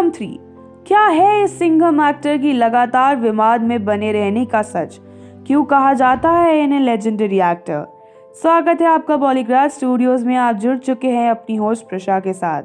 सिंघम 3। क्या है इस सिंघम एक्टर की लगातार विवाद में बने रहने का सच? क्यों कहा जाता है इन्हें लेजेंडरी एक्टर? स्वागत है आपका बॉलीग्राफ स्टूडियोज में। आप जुड़ चुके हैं अपनी होस्ट प्रशा के साथ।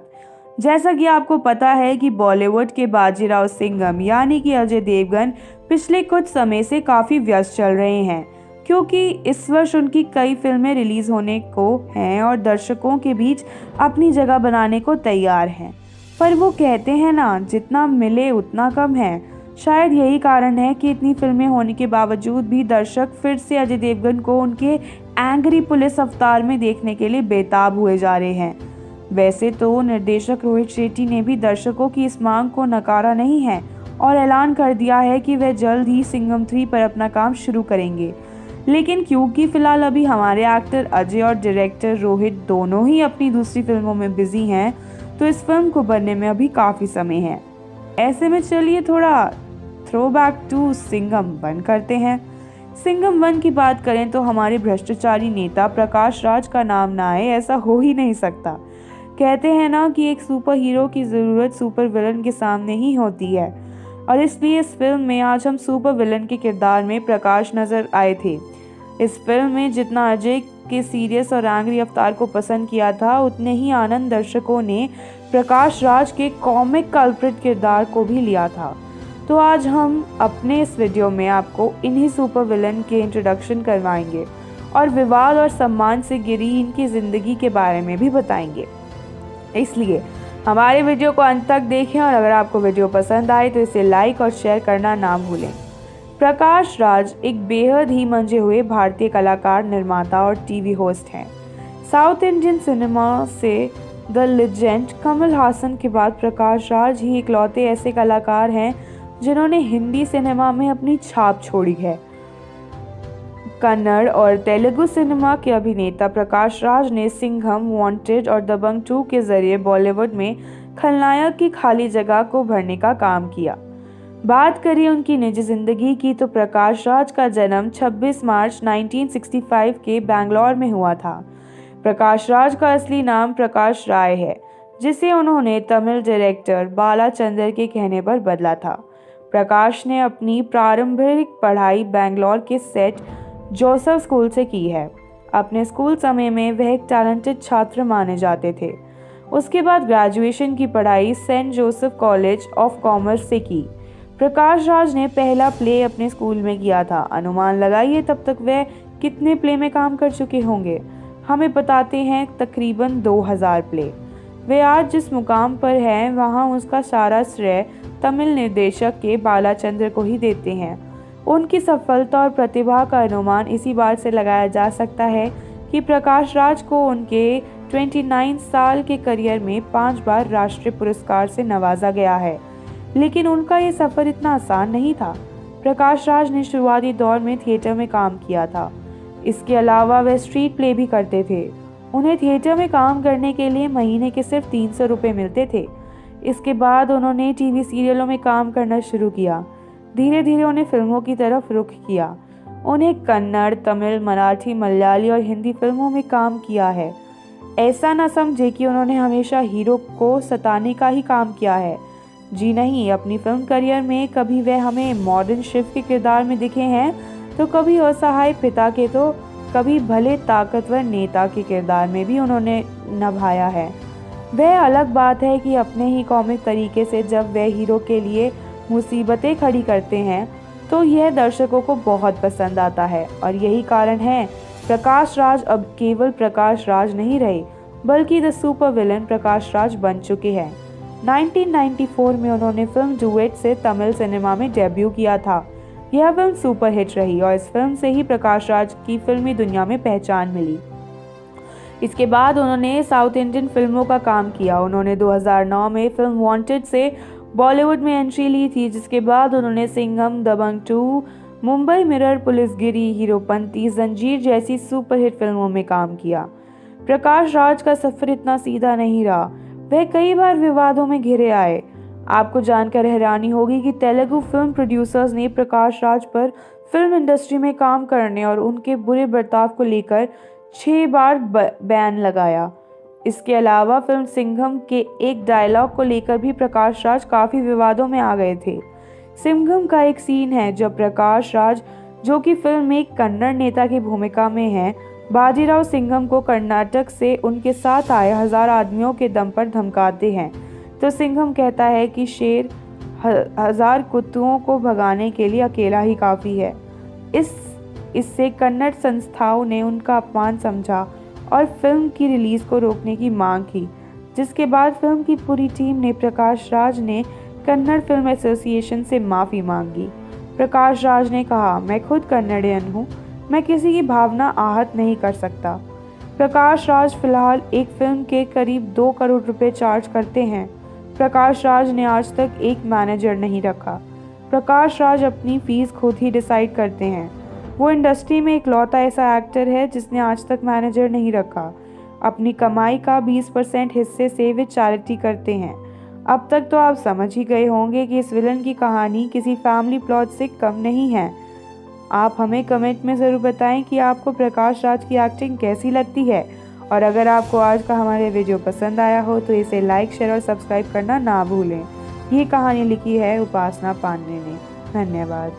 जैसा कि आपको पता है कि बॉलीवुड के बाजीराव सिंघम यानी कि अजय देवगन पिछले कुछ समय से काफ़ी व्यस्त चल रहे हैं, क्योंकि इस वर्ष उनकी कई फिल्में रिलीज होने को हैं और दर्शकों के बीच अपनी जगह बनाने को तैयार हैं। पर वो कहते हैं ना, जितना मिले उतना कम है। शायद यही कारण है कि इतनी फिल्में होने के बावजूद भी दर्शक फिर से अजय देवगन को उनके एंग्री पुलिस अवतार में देखने के लिए बेताब हुए जा रहे हैं। वैसे तो निर्देशक रोहित शेट्टी ने भी दर्शकों की इस मांग को नकारा नहीं है और ऐलान कर दिया है कि वह जल्द ही सिंघम 3 पर अपना काम शुरू करेंगे। लेकिन क्योंकि फिलहाल अभी हमारे एक्टर अजय और डायरेक्टर रोहित दोनों ही अपनी दूसरी फिल्मों में बिजी हैं, तो इस फिल्म को बनने में अभी काफ़ी समय है। ऐसे में चलिए थोड़ा थ्रोबैक टू सिंघम 1 करते हैं। सिंघम 1 की बात करें तो हमारे भ्रष्टाचारी नेता प्रकाश राज का नाम ना आए ऐसा हो ही नहीं सकता। कहते हैं ना कि एक सुपर हीरो की ज़रूरत सुपर विलन के सामने ही होती है, और इसलिए इस फिल्म में आज हम सुपर विलन के किरदार में प्रकाश नजर आए थे। इस फिल्म में जितना अजय के सीरियस और एंग्री अवतार को पसंद किया था, उतने ही आनंद दर्शकों ने प्रकाश राज के कॉमिक कल्प्रिट किरदार को भी लिया था। तो आज हम अपने इस वीडियो में आपको इन्हीं सुपर विलन के इंट्रोडक्शन करवाएंगे और विवाद और सम्मान से घिरी इनकी ज़िंदगी के बारे में भी बताएंगे। इसलिए हमारे वीडियो को अंत तक देखें और अगर आपको वीडियो पसंद आए तो इसे लाइक और शेयर करना ना भूलें। प्रकाश राज एक बेहद ही मंजे हुए भारतीय कलाकार, निर्माता और टीवी होस्ट हैं। साउथ इंडियन सिनेमा से द लेजेंड कमल हासन के बाद प्रकाश राज ही इकलौते ऐसे कलाकार हैं जिन्होंने हिंदी सिनेमा में अपनी छाप छोड़ी है। कन्नड़ और तेलुगु सिनेमा के अभिनेता प्रकाश राज ने सिंघम, वांटेड और दबंग 2 के जरिए बॉलीवुड में खलनायक की खाली जगह को भरने का काम किया। बात करें उनकी निजी जिंदगी की तो प्रकाश राज का जन्म 26 मार्च 1965 के बैंगलोर में हुआ था। प्रकाश राज का असली नाम प्रकाश राय है, जिसे उन्होंने तमिल डायरेक्टर बालाचंदर के कहने पर बदला था। प्रकाश ने अपनी प्रारंभिक पढ़ाई बैंगलोर के सेंट जोसेफ स्कूल से की है। अपने स्कूल समय में वह एक टैलेंटेड छात्र माने जाते थे। उसके बाद ग्रेजुएशन की पढ़ाई saint Joseph college of commerce से की। प्रकाश राज ने पहला प्ले अपने स्कूल में किया था। अनुमान लगाइए तब तक वह कितने प्ले में काम कर चुके होंगे। हमें बताते हैं तकरीबन 2000 प्ले। वे आज जिस मुकाम पर हैं वहाँ उसका सारा श्रेय तमिल निर्देशक के बालाचंद्र को ही देते हैं। उनकी सफलता और प्रतिभा का अनुमान इसी बात से लगाया जा सकता है कि प्रकाश राज को उनके 29 साल के करियर में 5 बार राष्ट्रीय पुरस्कार से नवाजा गया है। लेकिन उनका ये सफ़र इतना आसान नहीं था। प्रकाश राज ने शुरुआती दौर में थिएटर में काम किया था। इसके अलावा वे स्ट्रीट प्ले भी करते थे। उन्हें थिएटर में काम करने के लिए महीने के सिर्फ 300 रुपये मिलते थे। इसके बाद उन्होंने टीवी सीरियलों में काम करना शुरू किया। धीरे धीरे उन्हें फिल्मों की तरफ रुख किया। उन्हें कन्नड़, तमिल, मराठी, मलयाली और हिंदी फिल्मों में काम किया है। ऐसा न समझे कि उन्होंने हमेशा हीरो को सताने का ही काम किया है। जी नहीं, अपनी फिल्म करियर में कभी वह हमें मॉडर्न शिव के किरदार में दिखे हैं, तो कभी असहाय पिता के, तो कभी भले ताकतवर नेता के किरदार में भी उन्होंने निभाया है। वह अलग बात है कि अपने ही कॉमिक तरीके से जब वह हीरो के लिए मुसीबतें खड़ी करते हैं तो यह दर्शकों को बहुत पसंद आता है। और यही कारण है प्रकाश राज अब केवल प्रकाश राज नहीं रहे, बल्कि the super villain Prakash Raj बन चुके हैं। 1994 में उन्होंने फिल्म डुएट से तमिल सिनेमा में डेब्यू किया था। यह फिल्म सुपर हिट रही और इस फिल्म से ही प्रकाश राज की फिल्मी दुनिया में पहचान मिली। इसके बाद उन्होंने साउथ इंडियन फिल्मों का काम किया। उन्होंने 2009 में फिल्म वांटेड से बॉलीवुड में एंट्री ली थी, जिसके बाद उन्होंने सिंघम, दबंग 2, मुंबई मिरर, पुलिसगिरी, हीरोपंती, जंजीर जैसी सुपरहिट फिल्मों में काम किया। प्रकाश राज का सफर इतना सीधा नहीं रहा। वह कई बार विवादों में घिरे आए। आपको जानकर हैरानी होगी कि तेलुगु फिल्म प्रोड्यूसर्स ने प्रकाश राज पर फिल्म इंडस्ट्री में काम करने और उनके बुरे बर्ताव को लेकर 6 बार बैन लगाया। इसके अलावा फिल्म सिंघम के एक डायलॉग को लेकर भी प्रकाश राज काफ़ी विवादों में आ गए थे। सिंघम का एक सीन है जब प्रकाश राज, जो कि फिल्म में एक कन्नड़ नेता की भूमिका में हैं, बाजीराव सिंघम को कर्नाटक से उनके साथ आए 1000 आदमियों के दम पर धमकाते हैं, तो सिंघम कहता है कि शेर 1000 कुत्तों को भगाने के लिए अकेला ही काफ़ी है। इससे कन्नड़ संस्थाओं ने उनका अपमान समझा और फिल्म की रिलीज़ को रोकने की मांग की, जिसके बाद फिल्म की पूरी टीम ने प्रकाश राज ने कन्नड़ फिल्म एसोसिएशन से माफ़ी मांगी। प्रकाश राज ने कहा, मैं खुद कन्नडियन हूँ, मैं किसी की भावना आहत नहीं कर सकता। प्रकाश राज फिलहाल एक फिल्म के करीब 2 करोड़ रुपए चार्ज करते हैं। प्रकाश राज ने आज तक एक मैनेजर नहीं रखा। प्रकाश राज अपनी फीस खुद ही डिसाइड करते हैं। वो इंडस्ट्री में इकलौता ऐसा एक्टर है जिसने आज तक मैनेजर नहीं रखा। अपनी कमाई का 20% हिस्से से वे चैरिटी करते हैं। अब तक तो आप समझ ही गए होंगे कि इस विलन की कहानी किसी फैमिली प्लॉट से कम नहीं है। आप हमें कमेंट में ज़रूर बताएं कि आपको प्रकाश राज की एक्टिंग कैसी लगती है, और अगर आपको आज का हमारे वीडियो पसंद आया हो तो इसे लाइक, शेयर और सब्सक्राइब करना ना भूलें। ये कहानी लिखी है उपासना पांडे ने। धन्यवाद।